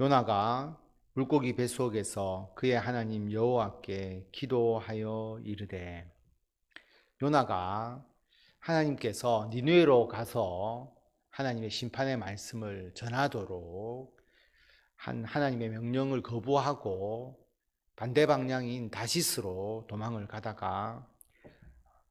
요나가 물고기 뱃속에서 그의 하나님 여호와께 기도하여 이르되, 요나가 하나님께서 니느웨로 가서 하나님의 심판의 말씀을 전하도록 한 하나님의 명령을 거부하고 반대 방향인 다시스로 도망을 가다가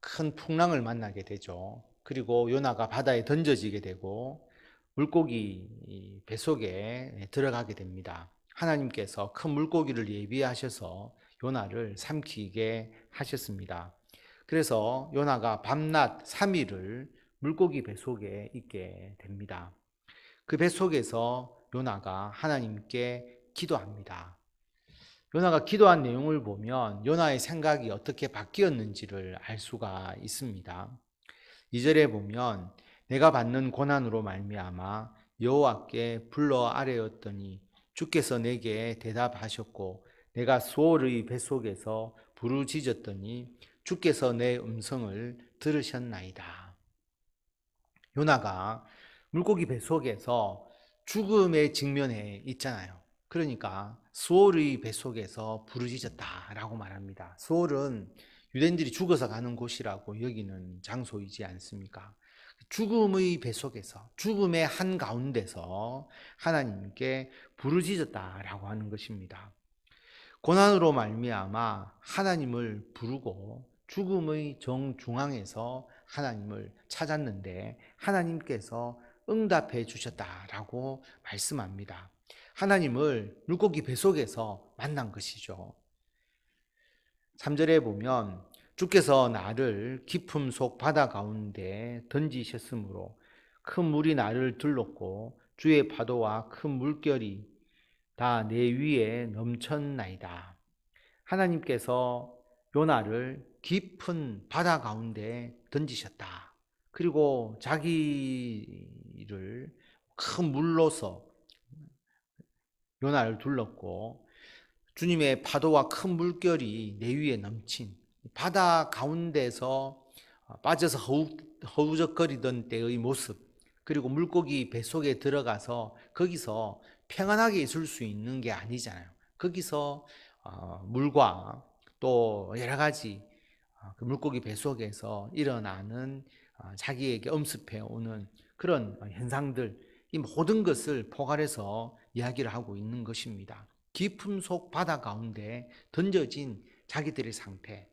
큰 풍랑을 만나게 되죠. 그리고 요나가 바다에 던져지게 되고 물고기 뱃속에 들어가게 됩니다. 하나님께서 큰 물고기를 예비하셔서 요나를 삼키게 하셨습니다. 그래서 요나가 밤낮 3일을 물고기 뱃속에 있게 됩니다. 그 뱃속에서 요나가 하나님께 기도합니다. 요나가 기도한 내용을 보면 요나의 생각이 어떻게 바뀌었는지를 알 수가 있습니다. 2절에 보면 내가 받는 고난으로 말미암아 여호와께 불러 아뢰었더니 주께서 내게 대답하셨고 내가 수올의 뱃속에서 부르짖었더니 주께서 내 음성을 들으셨나이다. 요나가 물고기 뱃속에서 죽음의 직면에 있잖아요. 그러니까 수올의 뱃속에서 부르짖었다라고 말합니다. 수올은 유대인들이 죽어서 가는 곳이라고 여기는 장소이지 않습니까? 죽음의 뱃속에서, 죽음의 한가운데서 하나님께 부르짖었다라고 하는 것입니다. 고난으로 말미암아 하나님을 부르고 죽음의 정중앙에서 하나님을 찾았는데 하나님께서 응답해 주셨다라고 말씀합니다. 하나님을 물고기 뱃속에서 만난 것이죠. 3절에 보면 주께서 나를 깊음 속 바다 가운데 던지셨으므로 큰 물이 나를 들렀고 주의 파도와 큰 물결이 다 내 위에 넘쳤나이다. 하나님께서 요나를 깊은 바다 가운데 던지셨다. 그리고 자기를 큰 물로서 요나를 둘렀고 주님의 파도와 큰 물결이 내 위에 넘친 바다 가운데서 빠져서 허우적거리던 때의 모습, 그리고 물고기 뱃속에 들어가서 거기서 평안하게 있을 수 있는 게 아니잖아요. 거기서 물과 또 여러 가지 그 물고기 뱃속에서 일어나는 자기에게 엄습해 오는 그런 현상들, 이 모든 것을 포괄해서 이야기를 하고 있는 것입니다. 깊음 속 바다 가운데 던져진 자기들의 상태,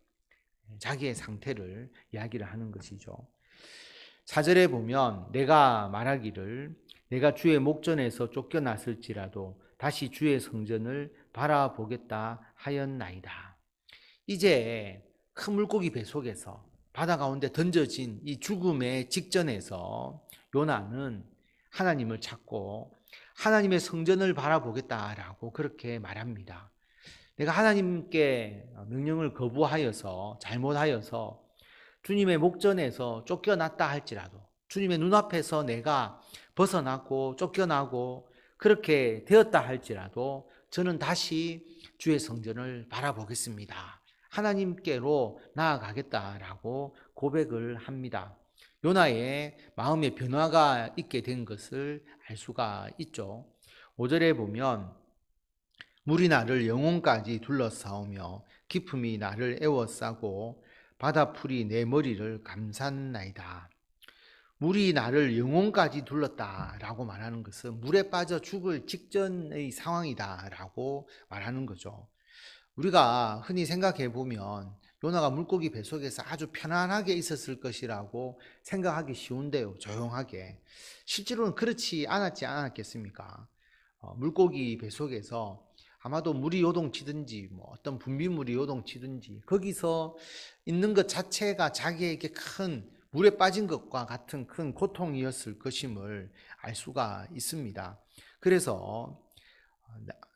자기의 상태를 이야기를 하는 것이죠. 4절에 보면 내가 말하기를 내가 주의 목전에서 쫓겨났을지라도 다시 주의 성전을 바라보겠다 하였나이다. 이제 큰 물고기 뱃속에서 바다 가운데 던져진 이 죽음의 직전에서 요나는 하나님을 찾고 하나님의 성전을 바라보겠다라고 그렇게 말합니다. 내가 하나님께 명령을 거부하여서 잘못하여서 주님의 목전에서 쫓겨났다 할지라도 주님의 눈앞에서 내가 벗어나고 쫓겨나고 그렇게 되었다 할지라도 저는 다시 주의 성전을 바라보겠습니다. 하나님께로 나아가겠다라고 고백을 합니다. 요나의 마음의 변화가 있게 된 것을 알 수가 있죠. 5절에 보면 물이 나를 영혼까지 둘러싸우며 깊음이 나를 에워싸고 바다풀이 내 머리를 감쌌나이다. 물이 나를 영혼까지 둘렀다라고 말하는 것은 물에 빠져 죽을 직전의 상황이다라고 말하는 거죠. 우리가 흔히 생각해 보면 요나가 물고기 뱃속에서 아주 편안하게 있었을 것이라고 생각하기 쉬운데요, 조용하게. 실제로는 그렇지 않았겠습니까? 물고기 뱃속에서 아마도 물이 요동치든지 뭐 어떤 분비물이 요동치든지 거기서 있는 것 자체가 자기에게 큰 물에 빠진 것과 같은 큰 고통이었을 것임을 알 수가 있습니다. 그래서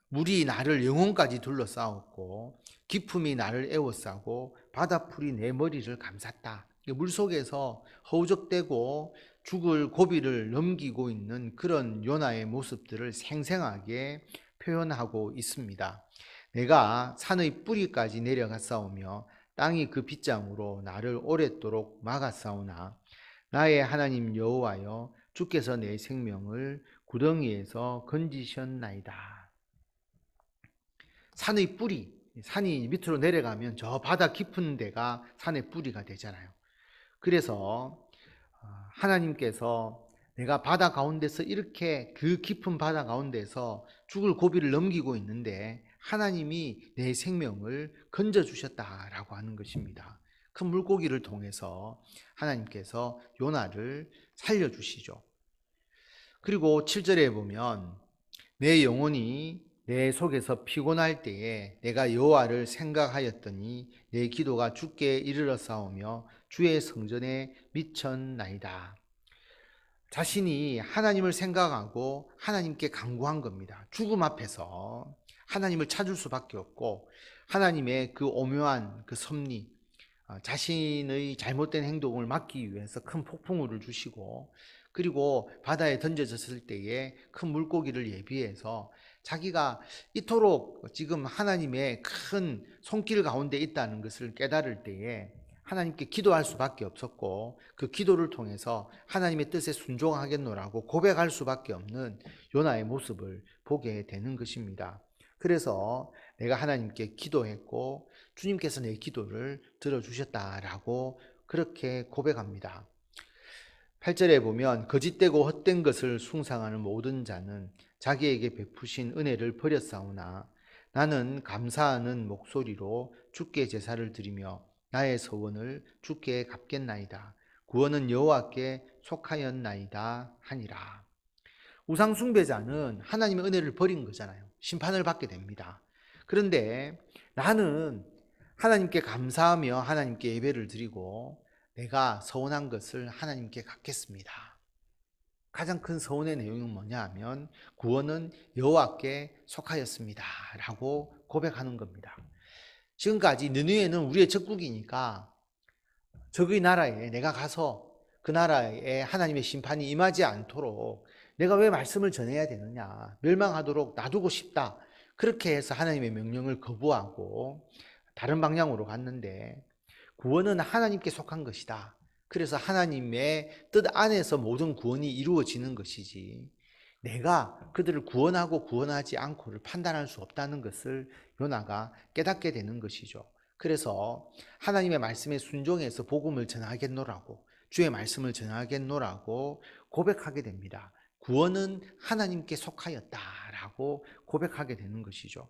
물이 나를 영혼까지 둘러싸았고 깊음이 나를 에워싸고 바다풀이 내 머리를 감쌌다. 물속에서 허우적대고 죽을 고비를 넘기고 있는 그런 요나의 모습들을 생생하게 표현하고 있습니다. 내가 산의 뿌리까지 내려갔사오며 땅이 그 빗장으로 나를 오랫도록 막았사오나 나의 하나님 여호와여 주께서 내 생명을 구덩이에서 건지셨나이다. 산의 뿌리, 산이 밑으로 내려가면 저 바다 깊은 데가 산의 뿌리가 되잖아요. 그래서 하나님께서 내가 바다 가운데서 이렇게 그 깊은 바다 가운데서 죽을 고비를 넘기고 있는데 하나님이 내 생명을 건져주셨다라고 하는 것입니다. 큰 물고기를 통해서 하나님께서 요나를 살려주시죠. 그리고 7절에 보면 내 영혼이 내 속에서 피곤할 때에 내가 여호와를 생각하였더니 내 기도가 주께 이르렀사오며 주의 성전에 미쳤나이다. 자신이 하나님을 생각하고 하나님께 간구한 겁니다. 죽음 앞에서 하나님을 찾을 수밖에 없고 하나님의 그 오묘한 그 섭리, 자신의 잘못된 행동을 막기 위해서 큰 폭풍우를 주시고 그리고 바다에 던져졌을 때에 큰 물고기를 예비해서 자기가 이토록 지금 하나님의 큰 손길 가운데 있다는 것을 깨달을 때에 하나님께 기도할 수밖에 없었고 그 기도를 통해서 하나님의 뜻에 순종하겠노라고 고백할 수밖에 없는 요나의 모습을 보게 되는 것입니다. 그래서 내가 하나님께 기도했고 주님께서 내 기도를 들어주셨다라고 그렇게 고백합니다. 8절에 보면 거짓되고 헛된 것을 숭상하는 모든 자는 자기에게 베푸신 은혜를 버렸사오나 나는 감사하는 목소리로 주께 제사를 드리며 나의 서원을 주께 갚겠나이다. 구원은 여호와께 속하였나이다 하니라. 우상 숭배자는 하나님의 은혜를 버린 거잖아요. 심판을 받게 됩니다. 그런데 나는 하나님께 감사하며 하나님께 예배를 드리고 내가 서원한 것을 하나님께 갚겠습니다. 가장 큰 서원의 내용은 뭐냐 하면 구원은 여호와께 속하였습니다 라고 고백하는 겁니다. 지금까지 느느웨는 우리의 적국이니까 적의 나라에 내가 가서 그 나라에 하나님의 심판이 임하지 않도록 내가 왜 말씀을 전해야 되느냐, 멸망하도록 놔두고 싶다, 그렇게 해서 하나님의 명령을 거부하고 다른 방향으로 갔는데 구원은 하나님께 속한 것이다. 그래서 하나님의 뜻 안에서 모든 구원이 이루어지는 것이지 내가 그들을 구원하고 구원하지 않고를 판단할 수 없다는 것을 요나가 깨닫게 되는 것이죠. 그래서 하나님의 말씀에 순종해서 복음을 전하겠노라고, 주의 말씀을 전하겠노라고 고백하게 됩니다. 구원은 하나님께 속하였다라고 고백하게 되는 것이죠.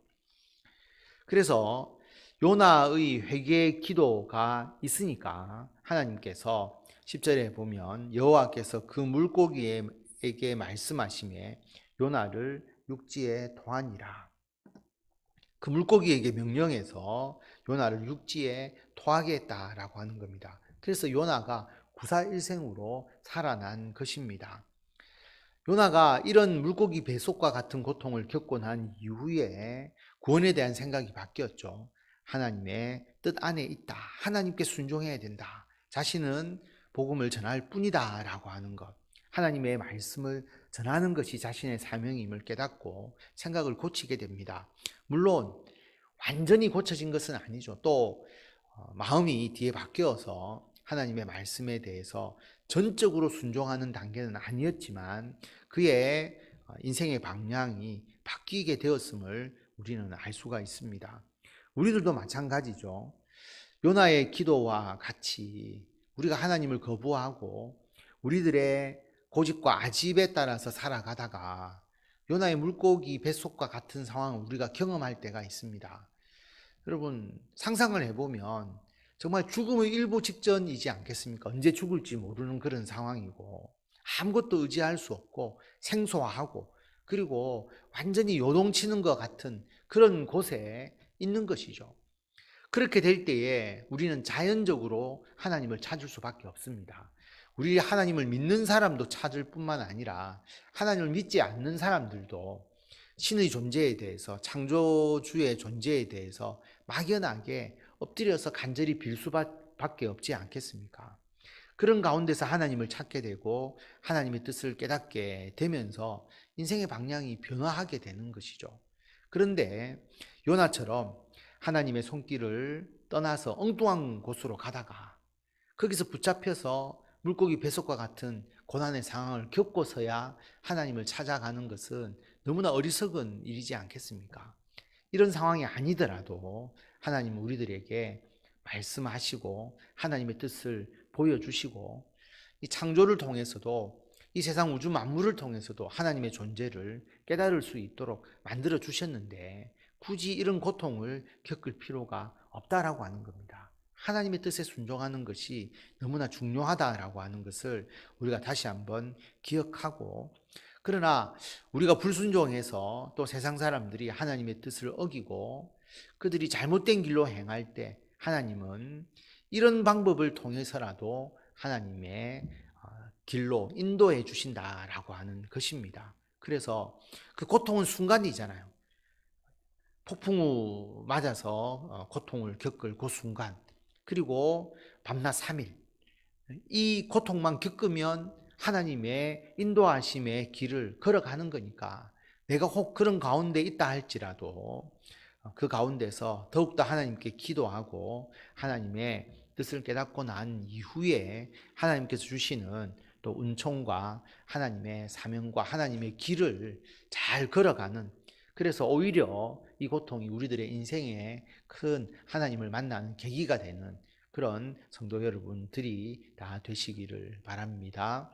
그래서 요나의 회개의 기도가 있으니까 하나님께서 10절에 보면 여호와께서 그 물고기에게 말씀하시매 요나를 육지에 토하니라. 그 물고기에게 명령해서 요나를 육지에 토하게 했다라고 하는 겁니다. 그래서 요나가 구사일생으로 살아난 것입니다. 요나가 이런 물고기 배속과 같은 고통을 겪고 난 이후에 구원에 대한 생각이 바뀌었죠. 하나님의 뜻 안에 있다. 하나님께 순종해야 된다. 자신은 복음을 전할 뿐이다 라고 하는 것. 하나님의 말씀을 전하는 것이 자신의 사명임을 깨닫고 생각을 고치게 됩니다. 물론 완전히 고쳐진 것은 아니죠. 또 마음이 뒤에 바뀌어서 하나님의 말씀에 대해서 전적으로 순종하는 단계는 아니었지만 그의 인생의 방향이 바뀌게 되었음을 우리는 알 수가 있습니다. 우리들도 마찬가지죠. 요나의 기도와 같이 우리가 하나님을 거부하고 우리들의 고집과 아집에 따라서 살아가다가 요나의 물고기 뱃속과 같은 상황을 우리가 경험할 때가 있습니다. 여러분 상상을 해보면 정말 죽음의 일보 직전이지 않겠습니까? 언제 죽을지 모르는 그런 상황이고 아무것도 의지할 수 없고 생소하고 그리고 완전히 요동치는 것 같은 그런 곳에 있는 것이죠. 그렇게 될 때에 우리는 자연적으로 하나님을 찾을 수밖에 없습니다. 우리 하나님을 믿는 사람도 찾을 뿐만 아니라 하나님을 믿지 않는 사람들도 신의 존재에 대해서, 창조주의 존재에 대해서 막연하게 엎드려서 간절히 빌 수밖에 없지 않겠습니까? 그런 가운데서 하나님을 찾게 되고 하나님의 뜻을 깨닫게 되면서 인생의 방향이 변화하게 되는 것이죠. 그런데 요나처럼 하나님의 손길을 떠나서 엉뚱한 곳으로 가다가 거기서 붙잡혀서 물고기 뱃속과 같은 고난의 상황을 겪고서야 하나님을 찾아가는 것은 너무나 어리석은 일이지 않겠습니까? 이런 상황이 아니더라도 하나님은 우리들에게 말씀하시고 하나님의 뜻을 보여주시고 이 창조를 통해서도 이 세상 우주 만물을 통해서도 하나님의 존재를 깨달을 수 있도록 만들어 주셨는데 굳이 이런 고통을 겪을 필요가 없다라고 하는 겁니다. 하나님의 뜻에 순종하는 것이 너무나 중요하다라고 하는 것을 우리가 다시 한번 기억하고, 그러나 우리가 불순종해서 또 세상 사람들이 하나님의 뜻을 어기고 그들이 잘못된 길로 행할 때 하나님은 이런 방법을 통해서라도 하나님의 길로 인도해 주신다라고 하는 것입니다. 그래서 그 고통은 순간이잖아요. 폭풍우 맞아서 고통을 겪을 그 순간, 그리고 밤낮 3일 이 고통만 겪으면 하나님의 인도하심의 길을 걸어가는 거니까 내가 혹 그런 가운데 있다 할지라도 그 가운데서 더욱더 하나님께 기도하고 하나님의 뜻을 깨닫고 난 이후에 하나님께서 주시는 또 은총과 하나님의 사명과 하나님의 길을 잘 걸어가는, 그래서 오히려 이 고통이 우리들의 인생에 큰 하나님을 만나는 계기가 되는 그런 성도 여러분들이 다 되시기를 바랍니다.